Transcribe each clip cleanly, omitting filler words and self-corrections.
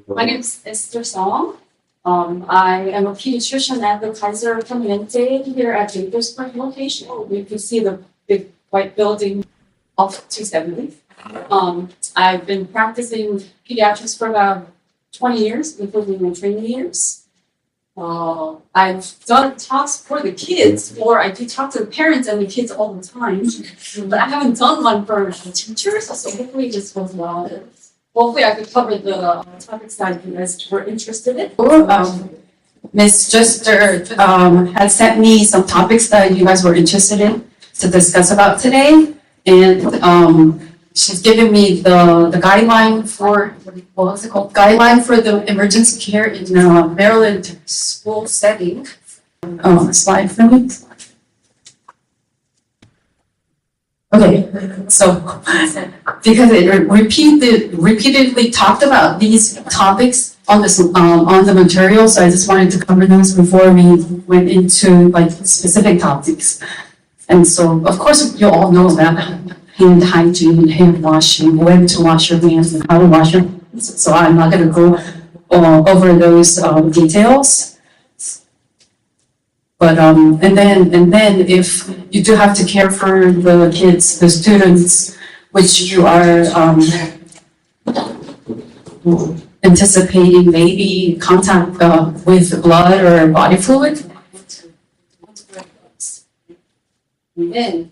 My name is Esther Song. I am a pediatrician advertiser from Yente here at Gaithersburg location. You can see the big white building off 270. I've been practicing pediatrics for about 20 years, including my training years. I've done talks for the kids, or I do talk to the parents and the kids all the time, but I haven't done one for teachers, so hopefully this goes well. Hopefully I could cover the topics that you guys were interested in. Ms. Juster had sent me some topics that you guys were interested in to discuss about today. And she's given me the guideline for, what was it called? Guideline for the emergency care in Maryland school setting. Slide for me. Okay, so because it repeatedly talked about these topics on this on the material, so I just wanted to cover those before we went into like specific topics. And so, of course, you all know about hand hygiene, hand washing, when to wash your hands, and how to wash your hands. So I'm not going to go over those details. But and then if you do have to care for the kids, the students, which you are anticipating maybe contact with blood or body fluid. And then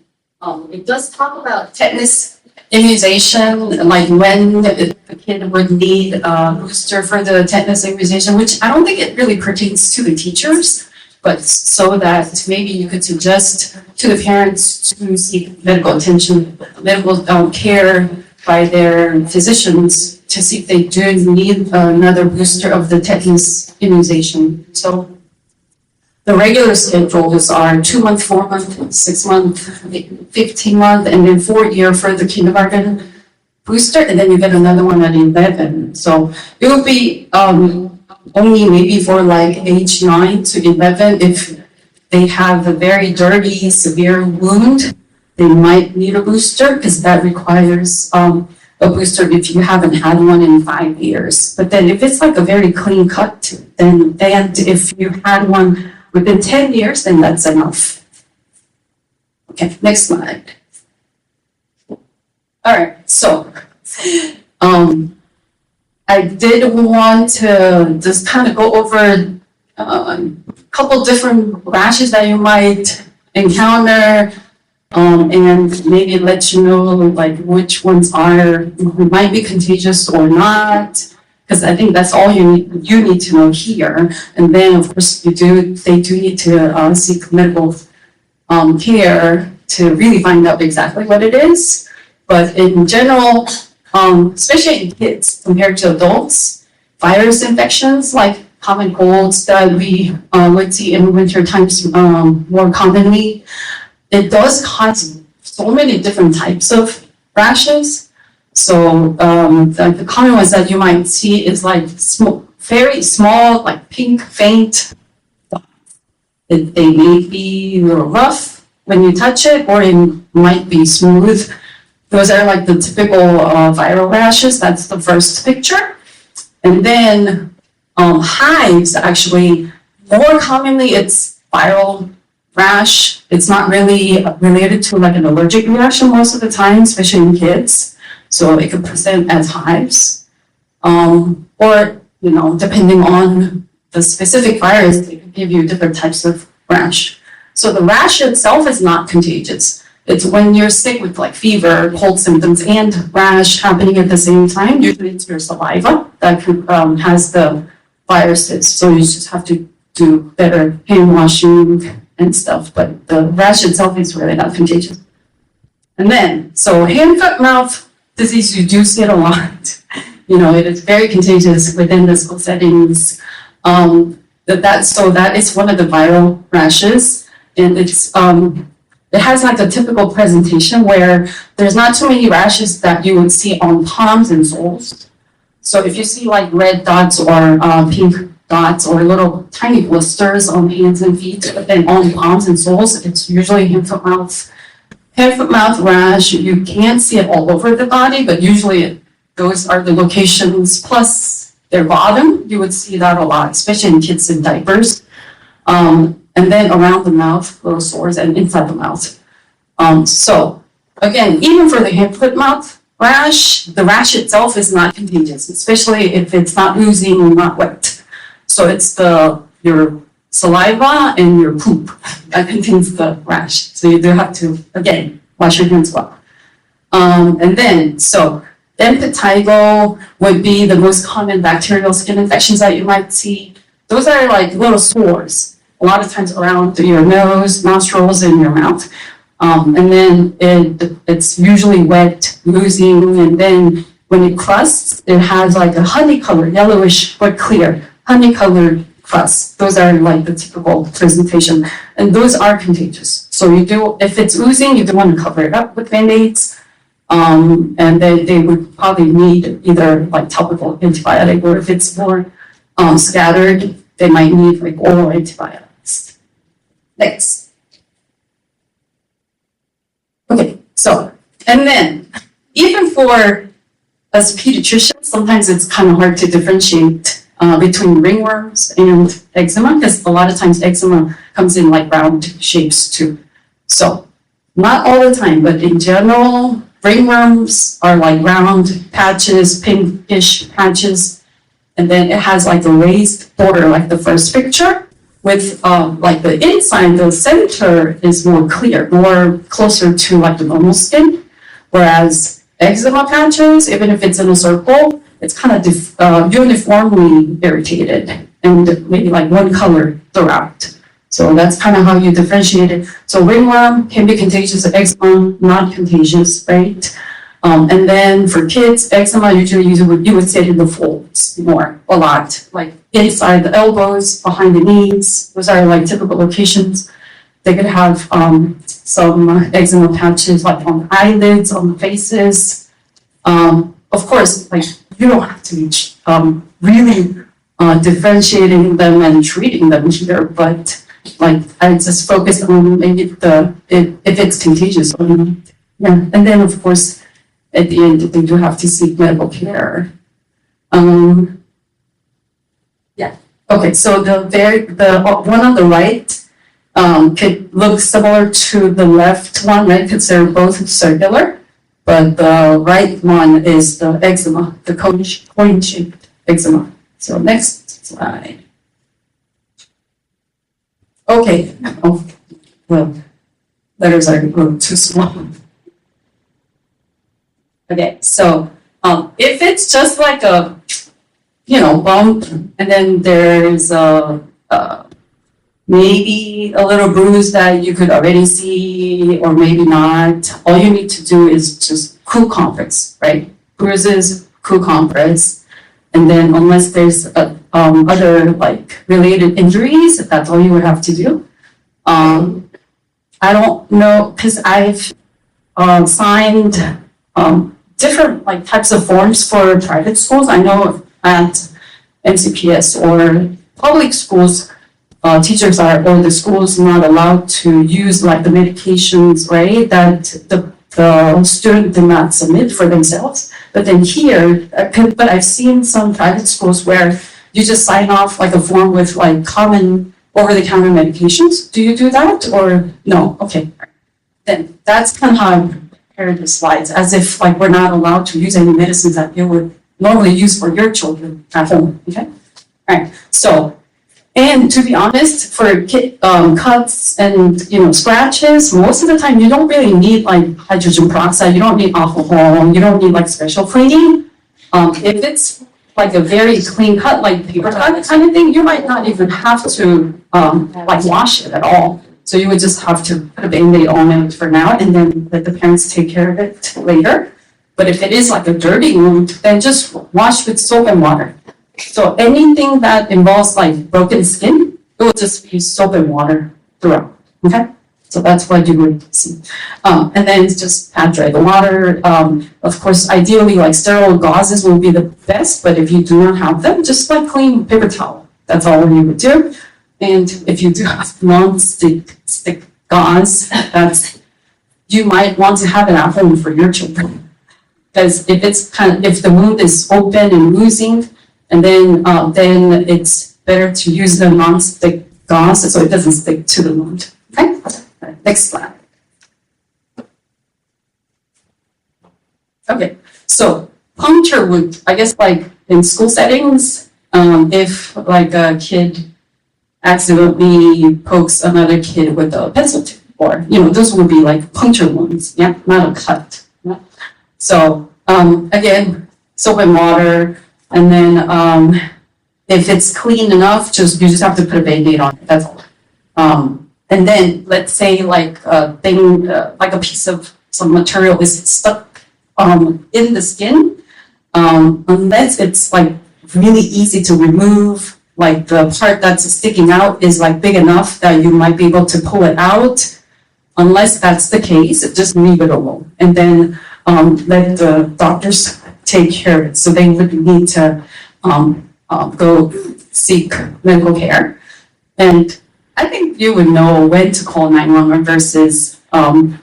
it does talk about tetanus immunization, like when the kid would need a booster for the tetanus immunization, which I don't think it really pertains to the teachers. But so that maybe you could suggest to the parents to seek medical attention, medical care by their physicians to see if they do need another booster of the tetanus immunization. So the regular schedules are 2 month, 4 month, 6 month, 15 month, and then 4 year for the kindergarten booster, and then you get another one at 11. So it would be only maybe for like age 9 to 11, if they have a very dirty, severe wound, they might need a booster because that requires a booster if you haven't had one in 5 years. But then if it's like a very clean cut, then if you had one within 10 years, then that's enough. Okay, next slide. All right, so I did want to just kind of go over a couple different rashes that you might encounter, and maybe let you know like which ones might be contagious or not, because I think that's all you need to know here. And then of course they do need to seek medical care to really find out exactly what it is. But in general, especially in kids compared to adults, virus infections like common colds that we would see in winter times more commonly, it does cause so many different types of rashes. So the common ones that you might see is like very small, like pink, faint dots. They may be a little rough when you touch it, or it might be smooth. Those are like the typical viral rashes. That's the first picture. And then hives, actually, more commonly it's viral rash. It's not really related to like an allergic reaction most of the time, especially in kids. So it could present as hives. Or, depending on the specific virus, it could give you different types of rash. So the rash itself is not contagious. It's when you're sick with like fever, cold symptoms, and rash happening at the same time. Usually it's your saliva that has the viruses. So you just have to do better hand washing and stuff. But the rash itself is really not contagious. And then, so hand, foot, mouth disease, you do see it a lot. It is very contagious within the school settings. That is one of the viral rashes. And it has like a typical presentation where there's not too many rashes that you would see on palms and soles. So if you see like red dots or pink dots or little tiny blisters on hands and feet, but then on palms and soles, it's usually hand, foot, mouth rash. You can see it all over the body, but usually those are the locations plus their bottom, you would see that a lot, especially in kids in diapers. And then around the mouth, little sores, and inside the mouth. So again, even for the hand, foot, mouth rash, the rash itself is not contagious, especially if it's not oozing or not wet. So it's your saliva and your poop that contains the rash. So you do have to, again, wash your hands well. And then, so impetigo would be the most common bacterial skin infections that you might see. Those are like little sores, a lot of times around your nose, nostrils, and your mouth. And then it's usually wet, oozing, and then when it crusts, it has like a honey color, yellowish but clear, honey colored crust. Those are like the typical presentation, and those are contagious. So you do, if it's oozing, you do want to cover it up with Band-Aids. And then they would probably need either like topical antibiotic, or if it's more scattered, they might need like oral antibiotics. Next. Okay, so, and then even for us pediatricians, sometimes it's kind of hard to differentiate between ringworms and eczema, because a lot of times eczema comes in like round shapes too. So, not all the time, but in general, ringworms are like round patches, pinkish patches, and then it has like a raised border, like the first picture, with like the inside, the center is more clear, more closer to like the normal skin, whereas eczema patches, even if it's in a circle, it's kind of uniformly irritated and maybe like one color throughout. So that's kind of how you differentiate it. So ringworm can be contagious, eczema not contagious, right? And then for kids, eczema usually you would say in the folds more, a lot, like inside the elbows, behind the knees. Those are like typical locations. They could have some eczema patches like on the eyelids, on the faces. Of course, like you don't have to be really differentiating them and treating them here, but like I just focus on maybe if it's contagious or not. Yeah, and then of course at the end they do have to seek medical care. Yeah. Okay, so the one on the right could look similar to the left one, right? Because they're both circular, but the right one is the eczema, the cone-shaped eczema. So next slide. Okay, oh, well, letters are a little too small. Okay, so if it's just like a, bump, and then there's maybe a little bruise that you could already see, or maybe not, all you need to do is just cool compress, right? Bruises, cool compress, and then unless there's other like related injuries, that's all you would have to do. I don't know, because I've signed different like types of forms for private schools. I know at NCPS or public schools, teachers or the schools not allowed to use like the medications, right, that the student did not submit for themselves. But then here, but I've seen some private schools where you just sign off like a form with like common over-the-counter medications. Do you do that or no? Okay, then that's kind of how I prepared the slides, as if like we're not allowed to use any medicines that you would normally use for your children at home. Okay, all right. So, and to be honest, for cuts and scratches, most of the time you don't really need like hydrogen peroxide. You don't need alcohol. You don't need like special cleaning. If it's like a very clean cut, like paper cut kind of thing, you might not even have to like wash it at all. So you would just have to put a Band-Aid on it for now, and then let the parents take care of it later. But if it is like a dirty wound, then just wash with soap and water. So anything that involves like broken skin, it will just be soap and water throughout. Okay, so that's what you would see. And then it's just pat dry the water. Of course, ideally, like sterile gauzes will be the best, but if you do not have them, just like clean paper towel. That's all you would do. And if you do have non-stick gauze, you might want to have it at home for your children. Because if the wound is open and oozing, And then it's better to use the non-stick gauze so it doesn't stick to the wound. Okay, next slide. Okay, so puncture wound, I guess like in school settings, if like a kid accidentally pokes another kid with a pencil tip, or, those would be like puncture wounds, yeah, not a cut. Yeah? So, again, soap and water, and then, if it's clean enough, you just have to put a Band-Aid on it, that's all. And then let's say like a thing, like a piece of some material is stuck, in the skin, unless it's like really easy to remove, like the part that's sticking out is like big enough that you might be able to pull it out. Unless that's the case, just leave it alone. And then let the doctors take care of it. So they would need to go seek medical care. And I think you would know when to call 911 versus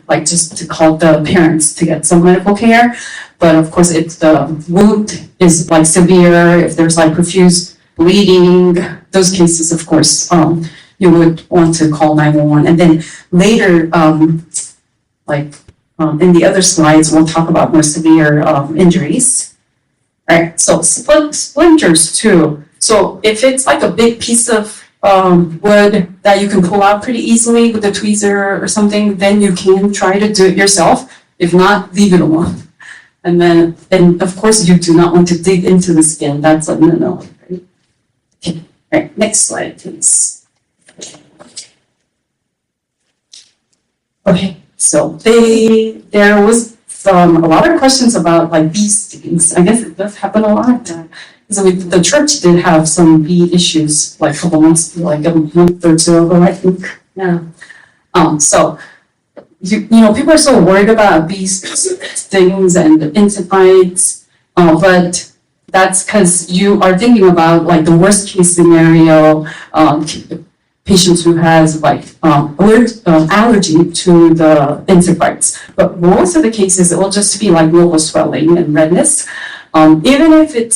like just to call the parents to get some medical care. But of course, if the wound is like severe, if there's like profuse bleeding, those cases, of course, you would want to call 911. And then later, in the other slides, we'll talk about more severe injuries. All right, so splinters too. So if it's like a big piece of wood that you can pull out pretty easily with a tweezer or something, then you can try to do it yourself. If not, leave it alone. And then of course, you do not want to dig into the skin. That's a no. Right? Okay. All right, next slide, please. Okay, so there was a lot of questions about like bee stings. I guess it does happen a lot. So the church did have some bee issues like a couple months, like a month or two ago, I think. Yeah. So people are so worried about bee stings and insect bites, but that's because you are thinking about like the worst case scenario, patients who has like allergy to the insect bites. But most of the cases, it will just be like local swelling and redness. Even if it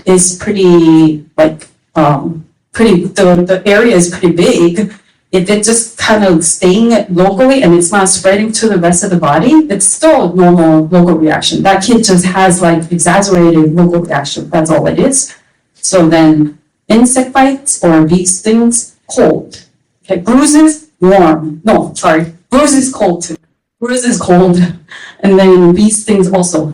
is pretty like the area is pretty big. If it's just kind of staying locally and it's not spreading to the rest of the body, it's still a normal local reaction. That kid just has like exaggerated local reaction. That's all it is. So then insect bites or bee stings, cold. Okay, bruises, warm. No, sorry, bruises, cold too. Bruises, cold. And then bee stings also,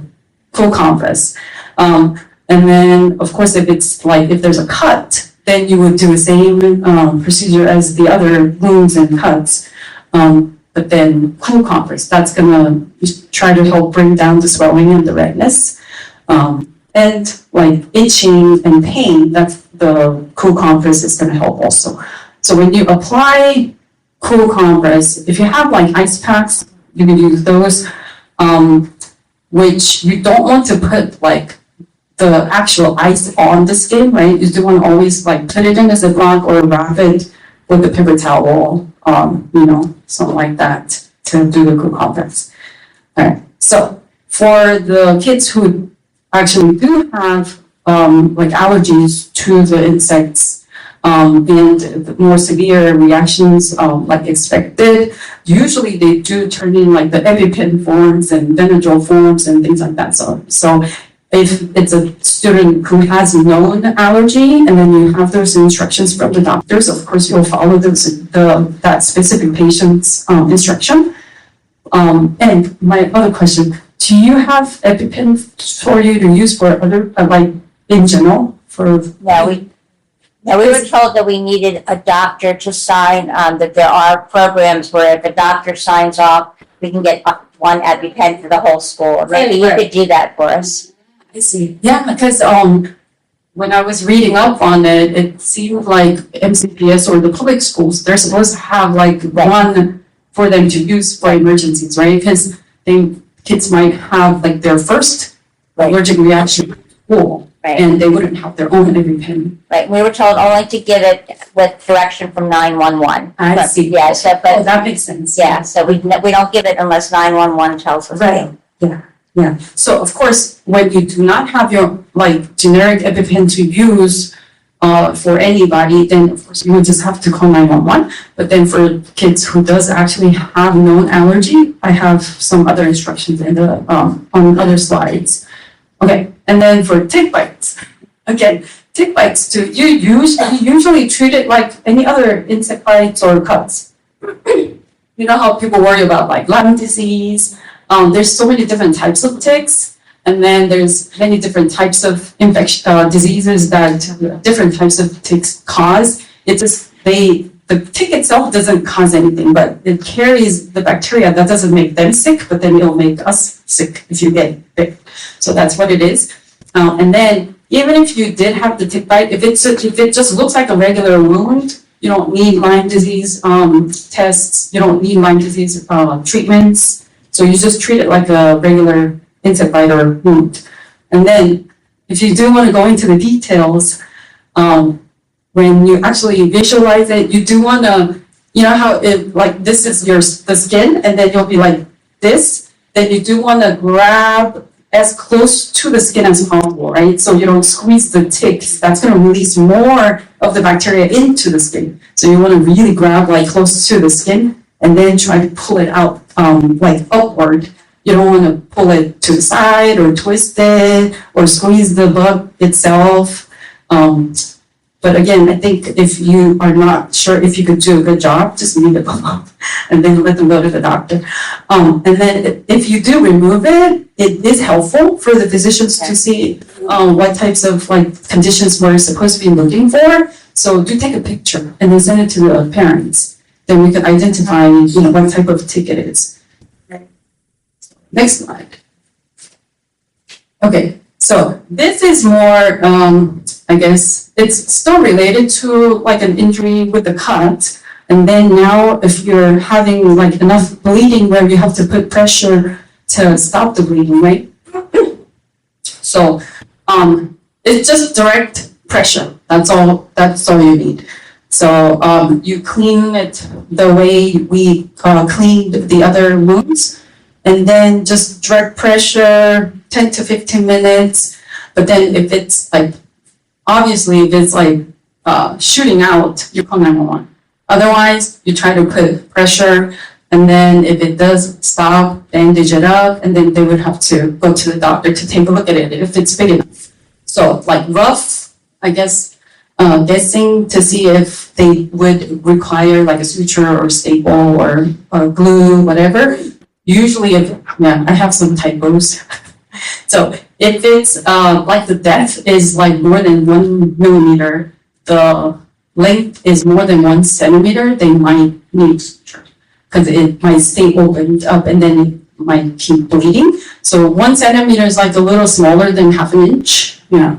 cool compress. And then, of course, if there's a cut, then you would do the same procedure as the other wounds and cuts. But then cool compress, that's gonna try to help bring down the swelling and the redness. And like itching and pain, that's the cool compress is gonna help also. So when you apply cool compress, if you have like ice packs, you can use those, which you don't want to put like the actual ice on the skin, right? You do want to always like put it in a Ziploc or wrap it with a paper towel, something like that to do the cool compress. All right, so for the kids who actually do have like allergies to the insects and the more severe reactions like expected, usually they do turn in like the EpiPen forms and Benadryl forms and things like that. So if it's a student who has known allergy and then you have those instructions from the doctors, of course you'll follow that specific patient's instruction. And my other question, do you have EpiPen for you to use for other, like in general? Yeah, we were told that we needed a doctor to sign, that there are programs where if a doctor signs off, we can get one EpiPen for the whole school. Maybe you could do that for us. I see. Yeah, because when I was reading up on it, it seemed like MCPS or the public schools, they're supposed to have like one for them to use for emergencies, right? Because kids might have like their first allergic reaction at school, and they wouldn't have their own EpiPen. Right, we were told only to give it with direction from 911. I see. Yeah, so, but, that makes sense. yeah, so we don't give it unless 911 tells us. Right. Yeah. Yeah, so of course, when you do not have your like generic EpiPen to use for anybody, then of course you would just have to call 911. But then for kids who does actually have known allergy, I have some other instructions in the on other slides. Okay, and then for tick bites, again, tick bites too, you usually treat it like any other insect bites or cuts. You know how people worry about like Lyme disease. There's so many different types of ticks, and then there's many different types of diseases that different types of ticks cause. It just the tick itself doesn't cause anything, but it carries the bacteria that doesn't make them sick, but then it'll make us sick if you get bit. So that's what it is. And then even if you did have the tick bite, if it just looks like a regular wound, you don't need Lyme disease tests. You don't need Lyme disease treatments. So you just treat it like a regular insect bite or wound. And then if you do want to go into the details, when you actually visualize it, you do want to, you know how it like this is the skin, and then you'll be like this. Then you do want to grab as close to the skin as possible, right? So you don't squeeze the ticks. That's going to release more of the bacteria into the skin. So you want to really grab like close to the skin and then try to pull it out like upward. You don't want to pull it to the side or twist it or squeeze the bug itself. But again, I think if you are not sure if you could do a good job, just leave it alone and then let them go to the doctor. And then if you do remove it, it is helpful for the physicians to see what types of like conditions we're supposed to be looking for. So do take a picture and then send it to the parents. Then we can identify, you know, what type of tick it is. Next slide. Okay, so this is more, I guess, it's still related to like an injury with a cut. And then now if you're having like enough bleeding where you have to put pressure to stop the bleeding, right? So it's just direct pressure. That's all you need. So you clean it the way we cleaned the other wounds, and then just direct pressure, 10 to 15 minutes. But then if it's like, obviously if it's like shooting out, you call 911. Otherwise, you try to put pressure, and then if it does stop, bandage it up, and then they would have to go to the doctor to take a look at it if it's big enough. So like rough, I guess, guessing to see if they would require like a suture or staple or glue, whatever. Usually I have some typos. So if it's like the depth is like more than 1 millimeter, the length is more than 1 centimeter, they might need suture because it might stay opened up and then it might keep bleeding. So 1 centimeter is like a little smaller than half an inch. Yeah.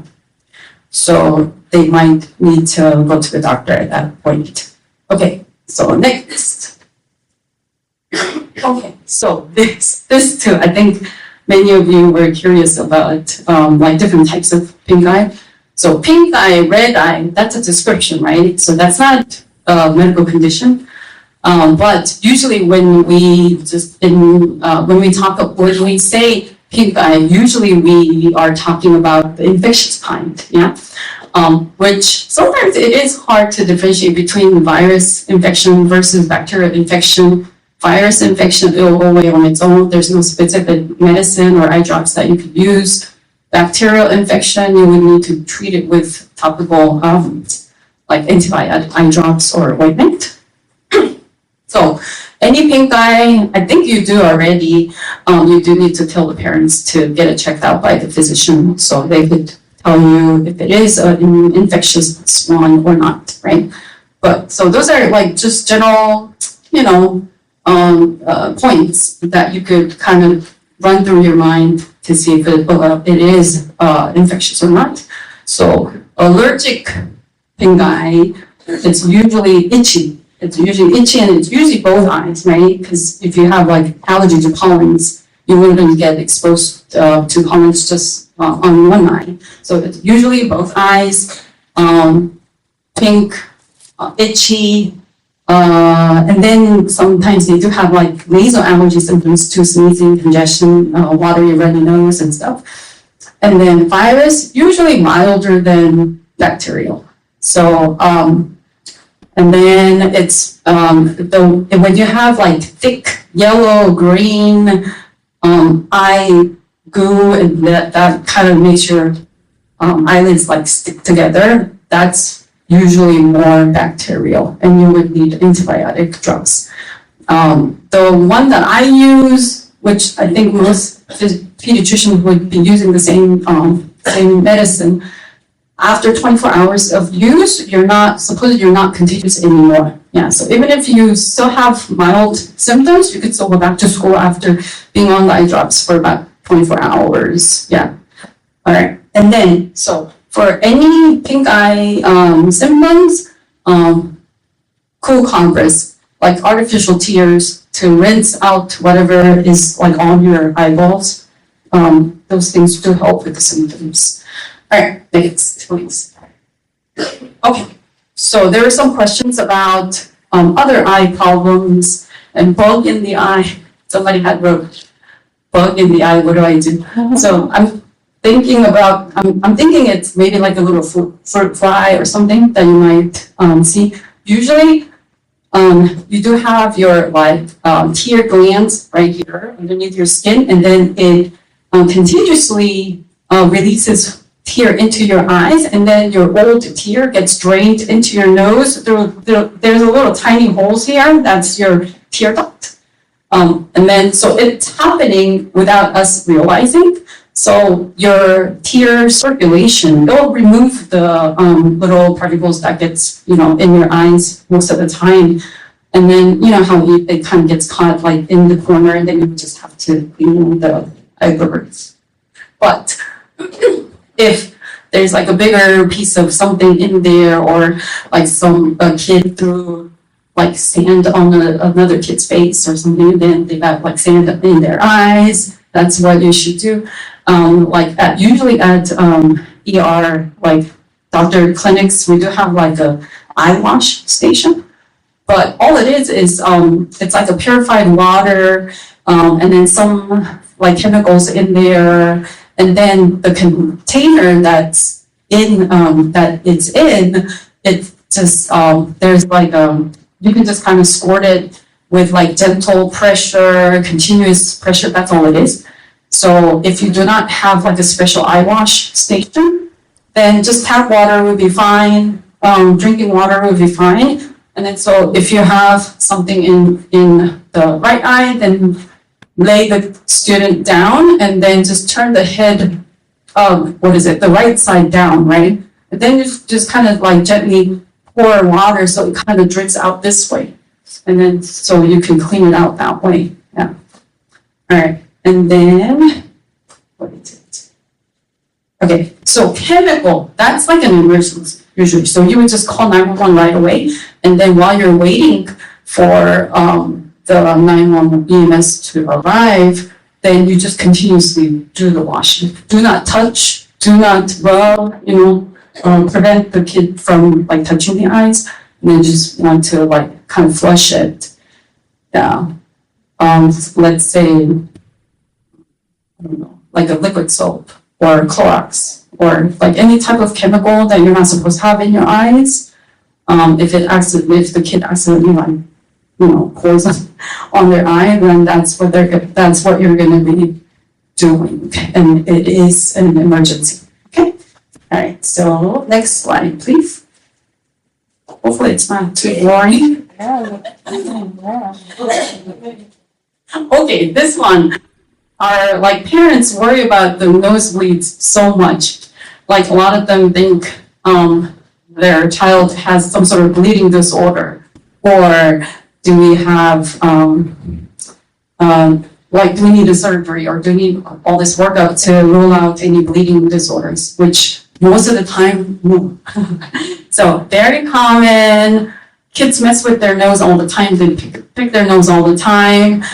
So they might need to go to the doctor at that point. Okay, so next. Okay, so this too, I think many of you were curious about like different types of pink eye. So pink eye, red eye, that's a description, right? So that's not a medical condition. But usually when we when we say pink eye, usually we are talking about the infectious kind, yeah? Which sometimes it is hard to differentiate between virus infection versus bacterial infection. Virus infection, it will go away on its own. There's no specific medicine or eye drops that you could use. Bacterial infection, you would need to treat it with topical, like antibiotic eye drops or ointment. So any pink eye, I think you do already, you do need to tell the parents to get it checked out by the physician so they could tell you if it is an infectious one or not, right? But so those are like just general, you know, points that you could kind of run through your mind to see if it is infectious or not. So allergic pink eye, it's usually itchy. It's usually itchy and it's usually both eyes, right? Because if you have like allergy to pollens, you wouldn't get exposed to pollens just on one eye. So it's usually both eyes, pink, itchy, And then sometimes they do have like nasal allergy symptoms too, sneezing, congestion, watery, runny nose and stuff. And then virus, usually milder than bacterial. So, and then it's, when you have like thick yellow, green, eye goo, and that kind of makes your eyelids like stick together, that's usually more bacterial, and you would need antibiotic drugs. The one that I use, which I think most pediatricians would be using the same medicine, after 24 hours of use, you're not contagious anymore. Yeah, so even if you still have mild symptoms, you could still go back to school after being on the eye drops for about 24 hours. Yeah. All right. And then, so for any pink eye symptoms, cool compress, like artificial tears to rinse out whatever is like on your eyeballs. Those things do help with the symptoms. All right, next, please. Okay, so there are some questions about other eye problems and bug in the eye. Somebody had wrote, bug in the eye, what do I do? So I'm thinking it's maybe like a little fruit fly or something that you might see. Usually, you do have your like tear glands right here underneath your skin, and then it continuously releases tear into your eyes, and then your old tear gets drained into your nose. There's a little tiny holes here. That's your tear duct. And then, so it's happening without us realizing. So your tear circulation, it'll remove the little particles that gets, in your eyes most of the time. And then, how it kind of gets caught like in the corner, and then you just have to clean the eyebrows. But if there's like a bigger piece of something in there, or like a kid threw like sand on another kid's face or something, then they got like sand in their eyes, that's what you should do. Usually at ER, like doctor clinics, we do have like a eye wash station. But all it is it's like a purified water, and then some like chemicals in there, and then the container that's in, it just, there's like, you can just kind of squirt it with like gentle pressure, continuous pressure, that's all it is. So if you do not have like a special eye wash station, then just tap water would be fine, drinking water would be fine. And then so if you have something in the right eye, then lay the student down and then just turn the head, the right side down, right? And then you just kind of like gently pour water so it kind of drips out this way. And then so you can clean it out that way. Yeah. All right. And then, what is it? Okay, so chemical, that's like an emergency usually. So you would just call 911 right away. And then while you're waiting for the 911 EMS to arrive, then you just continuously do the washing. Do not touch, do not rub, prevent the kid from like touching the eyes. And then just want to like kind of flush it. Yeah. Let's say, I don't know, like a liquid soap or Clorox or like any type of chemical that you're not supposed to have in your eyes. If the kid accidentally like, pours on their eye, then that's what you're going to be doing, and it is an emergency. Okay. All right. So next slide, please. Hopefully it's not too boring. Okay, this one. Are like parents worry about the nosebleeds so much. Like a lot of them think their child has some sort of bleeding disorder, or do we have do we need a surgery, or do we need all this workup to rule out any bleeding disorders, which most of the time, no. So very common. Kids mess with their nose all the time. They pick their nose all the time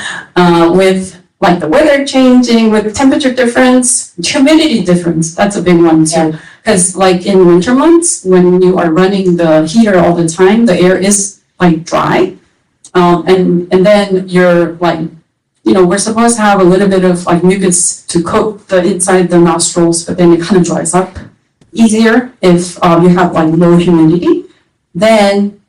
with like the weather changing, with temperature difference, humidity difference, that's a big one too. Because like in winter months, when you are running the heater all the time, the air is like dry. And then you're like, we're supposed to have a little bit of like mucus to coat the inside the nostrils, but then it kind of dries up easier if you have like low humidity. Then,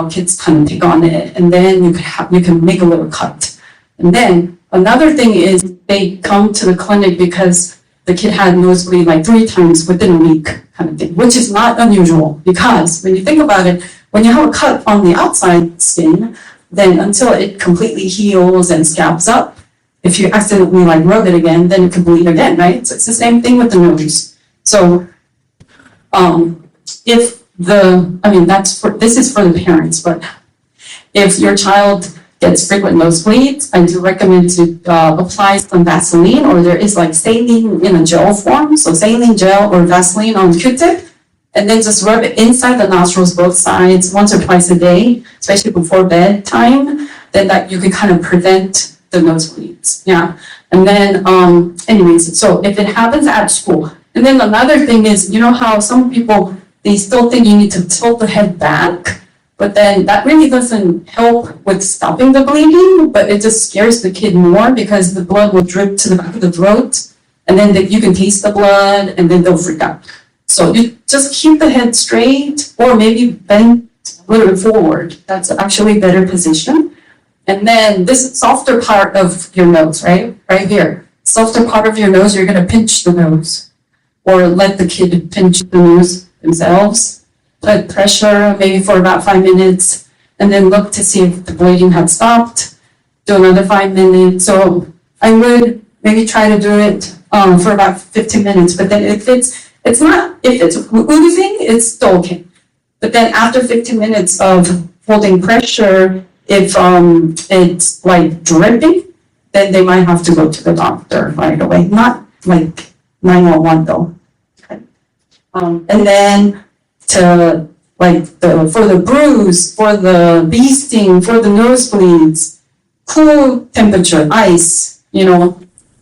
kids kind of take on it, and then you can make a little cut. And then another thing is they come to the clinic because the kid had nosebleed like 3 times within a week kind of thing, which is not unusual because when you think about it, when you have a cut on the outside skin, then until it completely heals and scabs up, if you accidentally like rub it again, then it can bleed again, right? So it's the same thing with the nose. So this is for the parents, but if your child gets frequent nosebleeds, I do recommend to apply some Vaseline, or there is like saline in a gel form, so saline gel or Vaseline on Q-tip, and then just rub it inside the nostrils, both sides, once or twice a day, especially before bedtime, then that you can kind of prevent the nosebleeds, yeah. And then, anyways, so if it happens at school, and then another thing is, how some people, they still think you need to tilt the head back, but then that really doesn't help with stopping the bleeding, but it just scares the kid more because the blood will drip to the back of the throat, and then you can taste the blood, and then they'll freak out. So you just keep the head straight, or maybe bend a little bit forward. That's actually a better position. And then this softer part of your nose, right here, softer part of your nose, you're gonna pinch the nose, or let the kid pinch the nose themselves. Put pressure maybe for about 5 minutes, and then look to see if the bleeding had stopped. Do another 5 minutes. So I would maybe try to do it for about 15 minutes, but then if it's oozing, it's still okay. But then after 15 minutes of holding pressure, if it's like dripping, then they might have to go to the doctor right away. Not like 911 though. Okay. And then for the bruise, for the bee sting, for the nosebleeds, cool temperature, ice,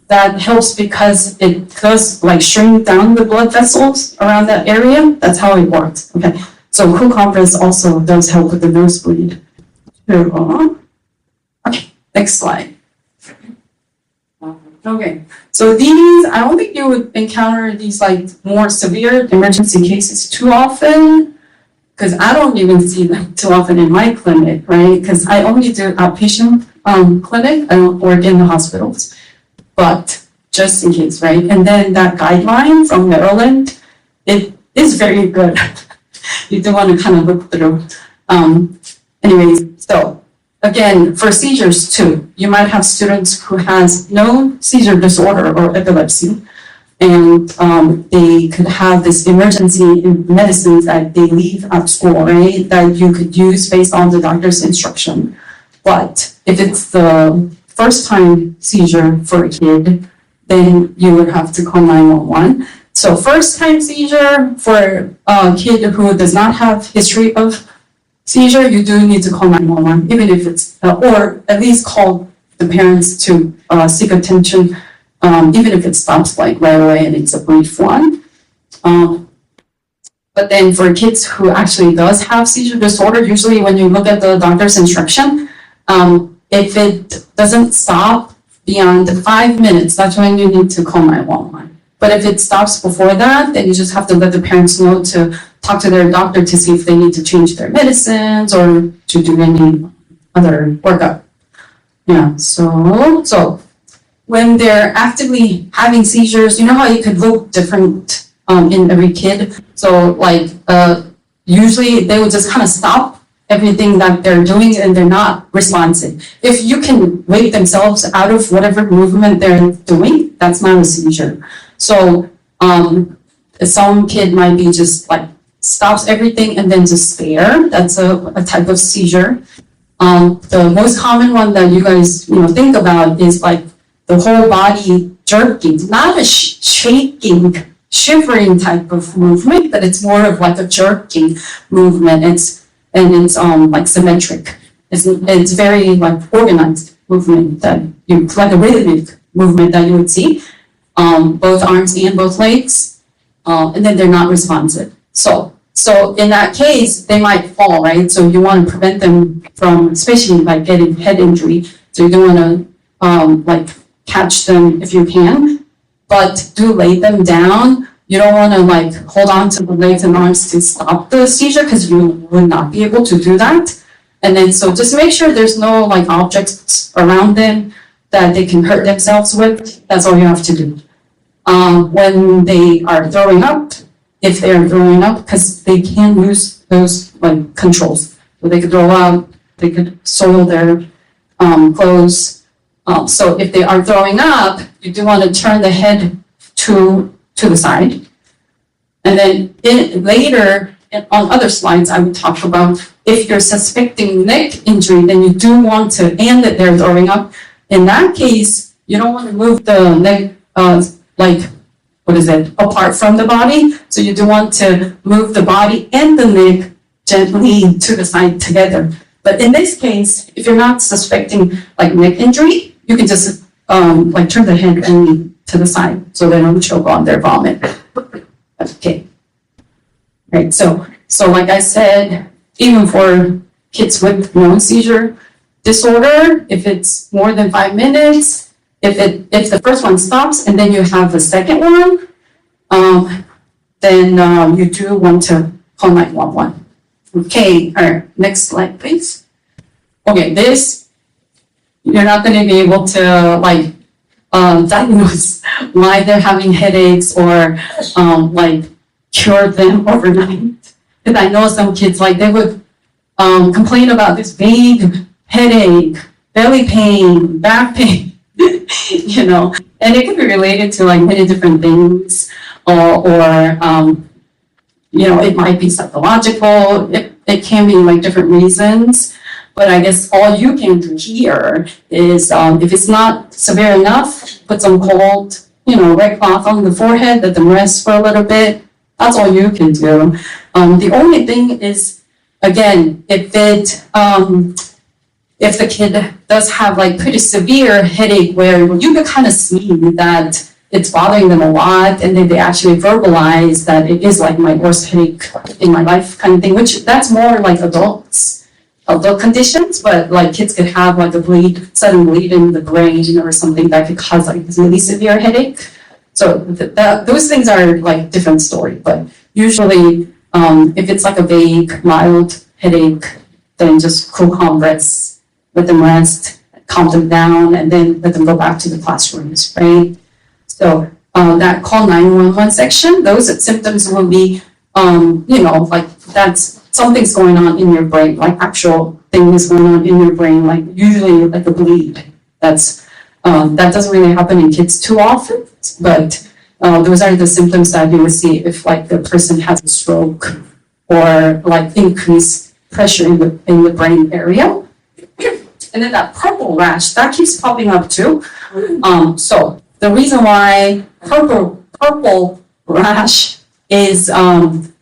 that helps because it does like shrink down the blood vessels around that area. That's how it works. Okay. So cool compress also does help with the nosebleed. Okay, next slide. Okay, so these, I don't think you would encounter these like more severe emergency cases too often, because I don't even see them too often in my clinic, right? Because I only do outpatient clinic, I don't work in the hospitals, but just in case, right? And then that guideline from Maryland, it is very good. You do want to kind of look through. Anyways, so again, for seizures too, you might have students who has no seizure disorder or epilepsy, and they could have this emergency medicines that they leave at school, right? That you could use based on the doctor's instruction. But if it's the first time seizure for a kid, then you would have to call 911. So first time seizure for a kid who does not have history of seizure, you do need to call 911, even if it's, or at least call the parents to seek attention, even if it stops like right away and it's a brief one. But then for kids who actually does have seizure disorder, usually when you look at the doctor's instruction, if it doesn't stop beyond 5 minutes, that's when you need to call 911. But if it stops before that, then you just have to let the parents know to talk to their doctor to see if they need to change their medicines or to do any other workup. Yeah, so when they're actively having seizures, you know how you could look different in every kid? So like usually they would just kind of stop everything that they're doing and they're not responsive. If you can wake themselves out of whatever movement they're doing, that's not a seizure. So some kid might be just like stops everything and then just stare. That's a type of seizure. The most common one that you guys think about is like the whole body jerking, not a shaking, shivering type of movement, but it's more of like a jerking movement. It's like symmetric. It's very like organized movement that like a rhythmic movement that you would see. Both arms and both legs, and then they're not responsive. So So in that case, they might fall, right? So you want to prevent them from, especially like getting head injury. So you don't want to like catch them if you can, but do lay them down. You don't want to like hold on to the legs and arms to stop the seizure because you would not be able to do that. And then so just make sure there's no like objects around them that they can hurt themselves with. That's all you have to do. When they are throwing up, if they are throwing up, because they can lose those like controls. So they could throw up, they could soil their clothes. So if they are throwing up, you do want to turn the head to the side. And then later on other slides, I would talk about if you're suspecting neck injury, then you do want to, and that they're throwing up. In that case, you don't want to move the neck, apart from the body. So you do want to move the body and the neck gently to the side together. But in this case, if you're not suspecting like neck injury, you can just turn the head only to the side so they don't choke on their vomit. Okay. Right. So like I said, even for kids with no seizure disorder, if it's more than 5 minutes, if the first one stops and then you have a second one, then you do want to call 911. Okay, all right, next slide, please. Okay, this, you're not going to be able to diagnose why they're having headaches or cure them overnight. Because I know some kids, they would complain about this vague headache, belly pain, back pain. And it can be related to many different things, or it might be psychological. It can be different reasons, but I guess all you can do here is if it's not severe enough, put some cold, red cloth on the forehead, let them rest for a little bit. That's all you can do. The only thing is, again, if the kid does have pretty severe headache where you can kind of see that it's bothering them a lot, and then they actually verbalize that it is my worst headache in my life kind of thing, which that's more adult conditions, but kids could have sudden bleed in the brain or something that could cause this really severe headache. So those things are different story, but usually if it's a vague, mild headache, then just cool, calm, rest. Let them rest, calm them down, and then let them go back to the classrooms, right? So that call 911 section, those symptoms will be, that's something's going on in your brain, actual things going on in your brain, usually a bleed. That doesn't really happen in kids too often, but those are the symptoms that you will see if the person has a stroke or increased pressure in the brain area. And then that purple rash, that keeps popping up too. So the reason why purple rash is an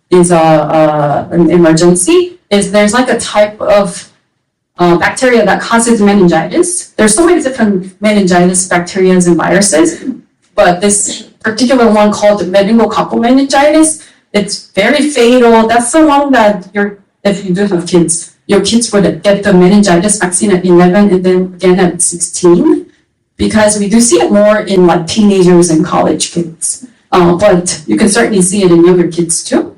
emergency is there's a type of bacteria that causes meningitis. There's so many different meningitis bacteria and viruses, but this particular one called meningococcal meningitis, it's very fatal. That's the one that if you do have kids, your kids would get the meningitis vaccine at 11 and then again at 16, because we do see it more in teenagers and college kids. But you can certainly see it in younger kids too.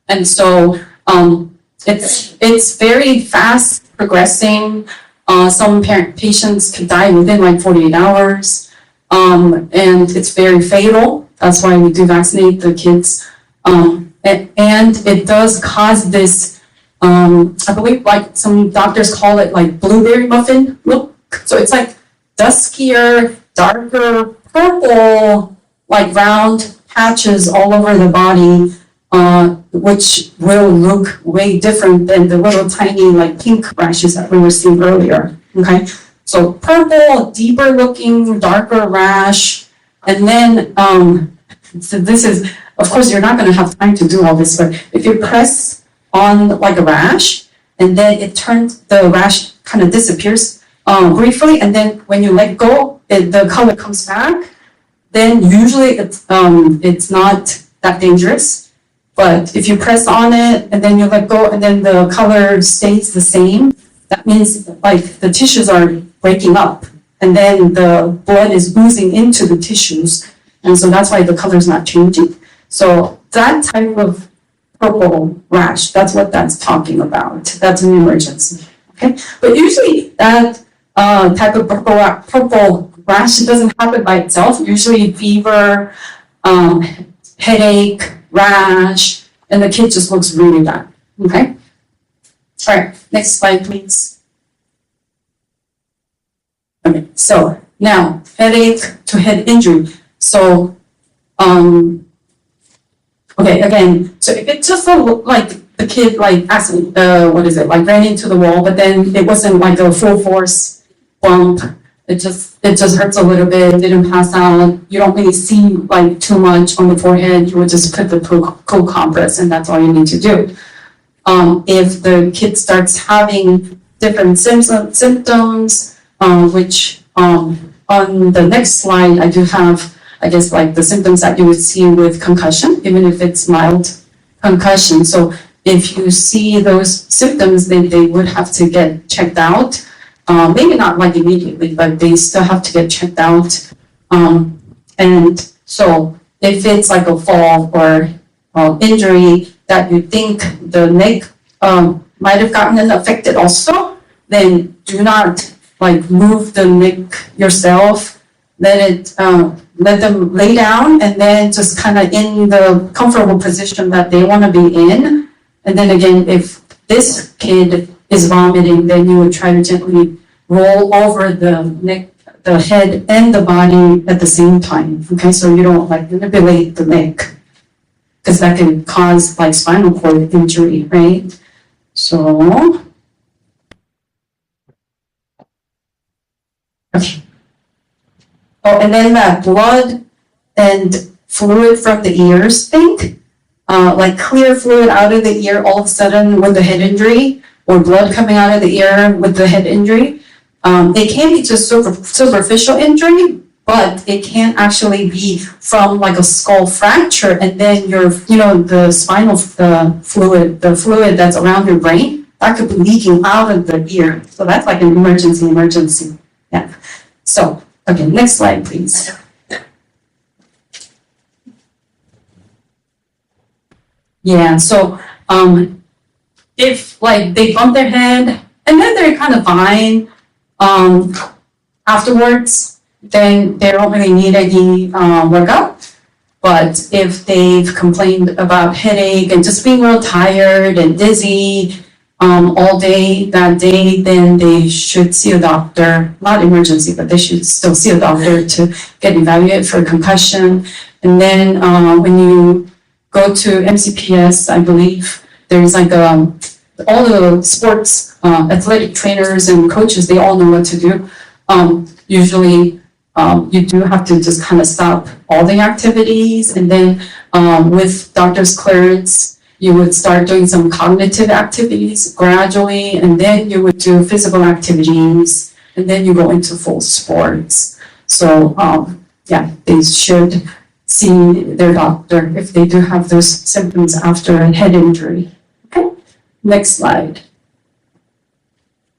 And so it's very fast progressing. Some patients could die within 48 hours. And it's very fatal. That's why we do vaccinate the kids. And it does cause this, I believe some doctors call it blueberry muffin look. So it's duskier, darker, purple, round patches all over the body, which will look way different than the little tiny pink rashes that we were seeing earlier. Okay, so purple, deeper looking, darker rash, and then so this is, of course, you're not going to have time to do all this, but if you press on a rash, and then the rash kind of disappears briefly, and then when you let go, the color comes back, then usually it's not that dangerous. But if you press on it and then you let go and then the color stays the same, that means like the tissues are breaking up and then the blood is oozing into the tissues. And so that's why the color is not changing. So that type of purple rash, that's what that's talking about. That's an emergency, okay? But usually that type of purple rash doesn't happen by itself. Usually fever, headache, rash, and the kid just looks really bad, okay? All right, next slide, please. Okay, so now headache to head injury. So, okay, again, so if it just looked like the kid like like ran into the wall, but then it wasn't like a full force bump. It just hurts a little bit, didn't pass out. You don't really see like too much on the forehead. You would just put the cold compress and that's all you need to do. If the kid starts having different symptoms, which on the next slide, I do have, I guess, like the symptoms that you would see with concussion, even if it's mild concussion. So if you see those symptoms, then they would have to get checked out. Maybe not like immediately, but they still have to get checked out. And so if it's like a fall or injury that you think the neck might have gotten affected also, then do not like move the neck yourself. Let them lay down and then just kind of in the comfortable position that they want to be in. And then again, if this kid is vomiting, then you would try to gently roll over the neck, the head and the body at the same time. Okay, so you don't like manipulate the neck because that can cause like spinal cord injury, right? So, okay. Oh, and then that blood and fluid from the ears thing, like clear fluid out of the ear all of a sudden with the head injury, or blood coming out of the ear with the head injury. It can be just superficial injury, but it can actually be from like a skull fracture, and then the spinal, the fluid that's around your brain, that could be leaking out of the ear. So that's like an emergency. Yeah. So, okay, next slide, please. Yeah, so if like they bump their head and then they're kind of fine afterwards, then they don't really need any workout. But if they've complained about headache and just being real tired and dizzy all day that day, then they should see a doctor. Not emergency, but they should still see a doctor to get evaluated for concussion. And then when you go to MCPS, I believe there's like all the sports athletic trainers and coaches, they all know what to do. Usually you do have to just kind of stop all the activities, and then with doctor's clearance, you would start doing some cognitive activities gradually, and then you would do physical activities, and then you go into full sports. So yeah, they should see their doctor if they do have those symptoms after a head injury. Okay, next slide.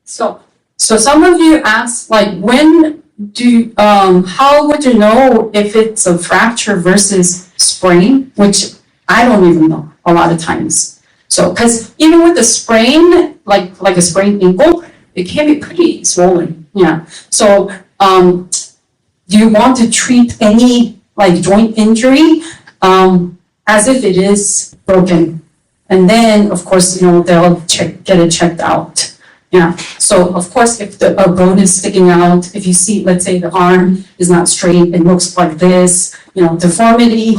So some of you asked, like, how would you know if it's a fracture versus sprain, which I don't even know a lot of times. So, because even with a sprain, like a sprained ankle, it can be pretty swollen. Yeah. So, do you want to treat any like joint injury as if it is broken? And then, of course, they'll get it checked out. Yeah, so of course, if a bone is sticking out, if you see, let's say the arm is not straight, it looks like this, deformity,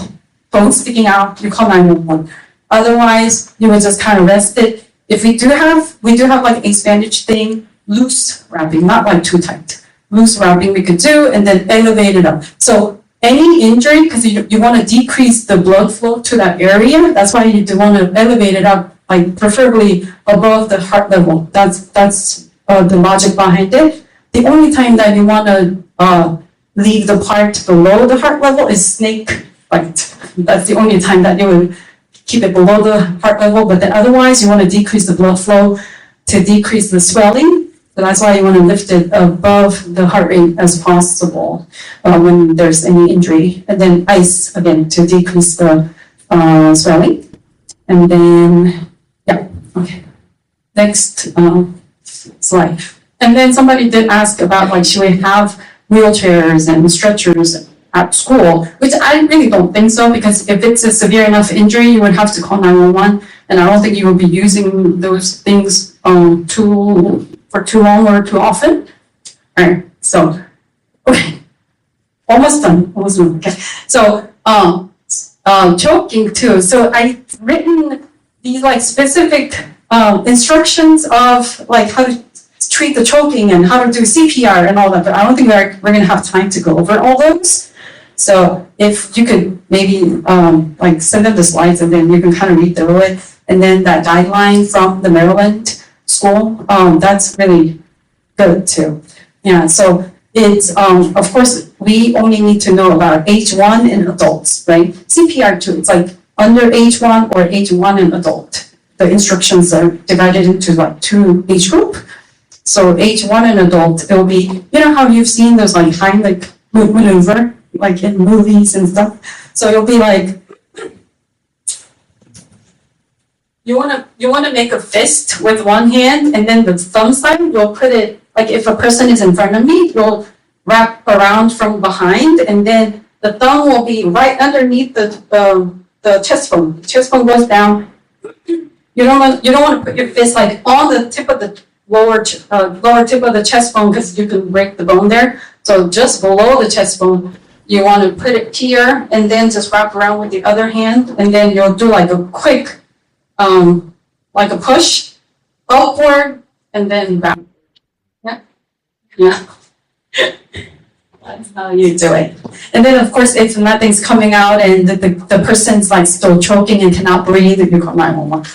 bone sticking out, you call 911. Otherwise, you would just kind of rest it. If we do have like ace bandage thing, loose wrapping, not like too tight. Loose wrapping we could do, and then elevate it up. So any injury, because you want to decrease the blood flow to that area, that's why you do want to elevate it up, like preferably above the heart level. That's the logic behind it. The only time that you want to leave the part below the heart level is snake bite. That's the only time that you would keep it below the heart level, but then otherwise you want to decrease the blood flow to decrease the swelling. So that's why you want to lift it above the heart rate as possible when there's any injury. And then ice, again, to decrease the swelling. And then, yeah, okay. Next slide. And then somebody did ask about, like, should we have wheelchairs and stretchers at school, which I really don't think so, because if it's a severe enough injury, you would have to call 911, and I don't think you will be using those things for too long or too often. All right, so, okay, almost done, okay. So, choking too. So I've written these like specific instructions of like how to treat the choking and how to do CPR and all that, but I don't think we're gonna have time to go over all those. So if you could maybe like send them the slides and then you can kind of read through it. And then that guideline from the Maryland school, that's really good too. Yeah, so it's, of course, we only need to know about age 1 in adults, right? CPR too, it's like under age 1 or age 1 in adult. The instructions are divided into like 2 age group. So age 1 in adult, it'll be, you know how you've seen those like Heimlich maneuver, like in movies and stuff. So you'll be like, you wanna make a fist with one hand, and then the thumb side, you'll put it, like if a person is in front of me, you'll wrap around from behind, and then the thumb will be right underneath the chest bone. The chest bone goes down. You don't want to put your fist like on the tip of the lower tip of the chest bone, because you can break the bone there. So just below the chest bone, you want to put it here, and then just wrap around with the other hand, and then you'll do like a quick, like a push upward, and then back. Yeah, yeah. That's how you do it. And then, of course, if nothing's coming out and the person's like still choking and cannot breathe, you call 911.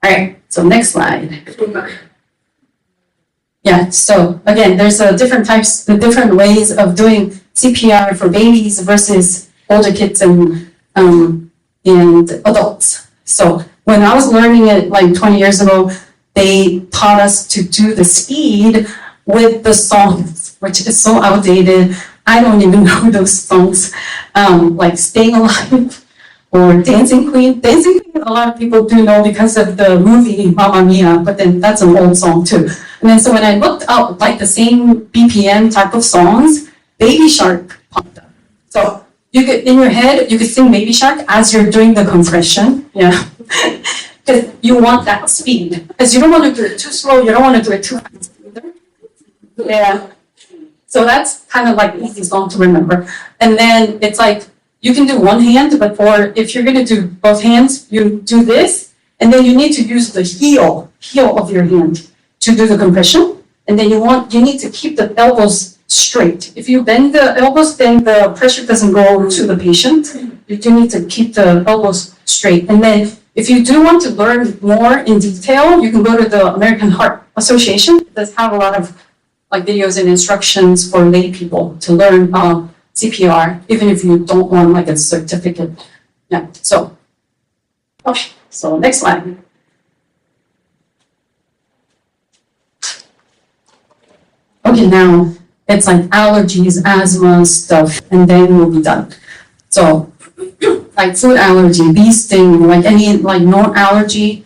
All right, so next slide. Yeah, so again, there's different ways of doing CPR for babies versus older kids and adults. So when I was learning it like 20 years ago, they taught us to do the speed with the songs, which is so outdated. I don't even know those songs, like Staying Alive or Dancing Queen. Dancing Queen, a lot of people do know because of the movie Mamma Mia, but then that's an old song too. And then so when I looked up like the same BPM type of songs, Baby Shark popped up. So you could, in your head, you could sing Baby Shark as you're doing the compression, yeah. Because you want that speed. Because you don't want to do it too slow, you don't want to do it too fast either. Yeah. So that's kind of like an easy song to remember. And then it's like, you can do one hand, but if you're gonna do both hands, you do this, and then you need to use the heel of your hand to do the compression. And then you need to keep the elbows straight. If you bend the elbows, then the pressure doesn't go to the patient. You do need to keep the elbows straight. And then if you do want to learn more in detail, you can go to the American Heart Association. It does have a lot of like videos and instructions for lay people to learn CPR, even if you don't want like a certificate. Yeah, so, okay, so next slide. Okay, now it's like allergies, asthma stuff, and then we'll be done. So, like food allergy, bee sting, like any like non-allergy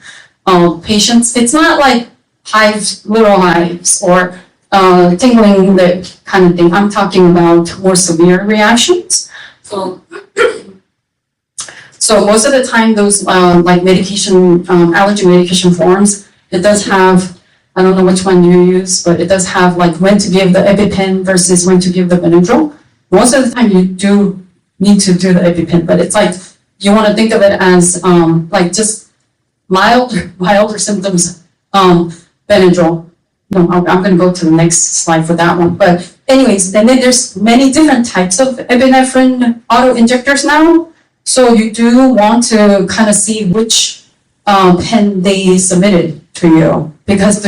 patients, it's not like hives, little hives, or tingling lip kind of thing. I'm talking about more severe reactions. So most of the time, those like medication, allergy medication forms, it does have, I don't know which one you use, but it does have like when to give the EpiPen versus when to give the Benadryl. Most of the time, you do need to do the EpiPen, but it's like you want to think of it as like just milder symptoms. Benadryl. No, I'm going to go to the next slide for that one. But anyways, and then there's many different types of epinephrine auto injectors now. So you do want to kind of see which pen they submitted to you, because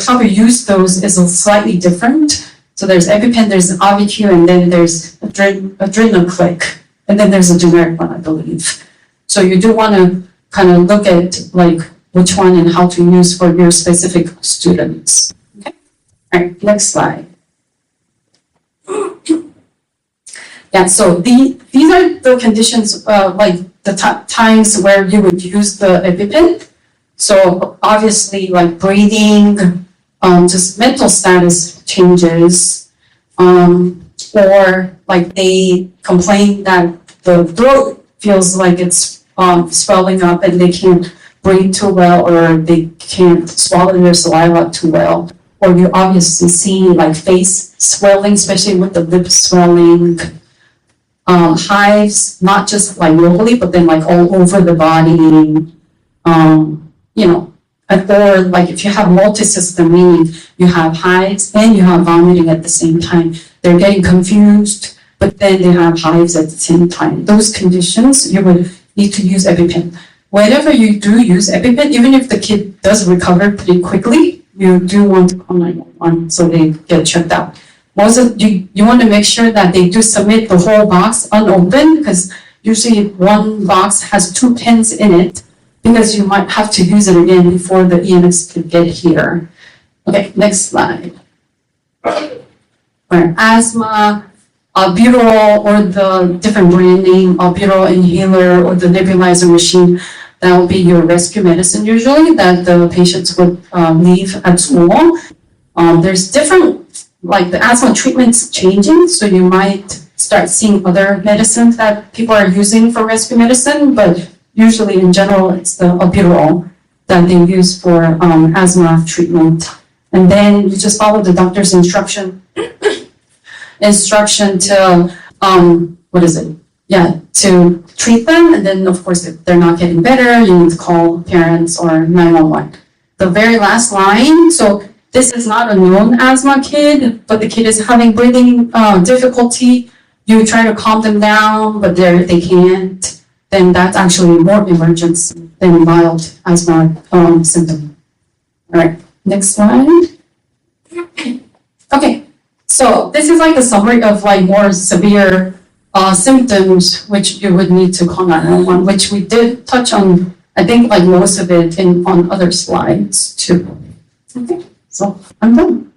how to use those is slightly different. So there's EpiPen, there's Auvi-Q, and then there's Adrenaclick, and then there's a generic one, I believe. So you do want to kind of look at like which one and how to use for your specific students. Okay. All right, next slide. Yeah, so these are the conditions, like the times where you would use the EpiPen. So obviously, like breathing, just mental status changes, or like they complain that the throat feels like it's swelling up and they can't breathe too well, or they can't swallow their saliva too well. Or you obviously see like face swelling, especially with the lip swelling, hives, not just like locally, but then like all over the body, you know, or like if you have multi-system, meaning you have hives and you have vomiting at the same time, they're getting confused, but then they have hives at the same time. Those conditions, you would need to use EpiPen. Whenever you do use EpiPen, even if the kid does recover pretty quickly, you do want to call 911 so they get checked out. You want to make sure that they do submit the whole box unopened, because usually one box has 2 pens in it, because you might have to use it again before the EMS could get here. Okay, next slide. For asthma, albuterol, or the different brand name, albuterol inhaler or the nebulizer machine, that will be your rescue medicine usually that the patients would leave at school. There's different, like the asthma treatment's changing, so you might start seeing other medicines that people are using for rescue medicine, but usually in general, it's the albuterol that they use for asthma treatment. And then you just follow the doctor's instruction to, what is it? Yeah, to treat them. And then of course, if they're not getting better, you need to call parents or 911. The very last line, so this is not a known asthma kid, but the kid is having breathing difficulty. You try to calm them down, but they can't. Then that's actually more emergency than mild asthma symptom. All right, next slide. Okay, so this is like a summary of like more severe symptoms which you would need to call 911, which we did touch on, I think like most of it on other slides too. Okay, so I'm done.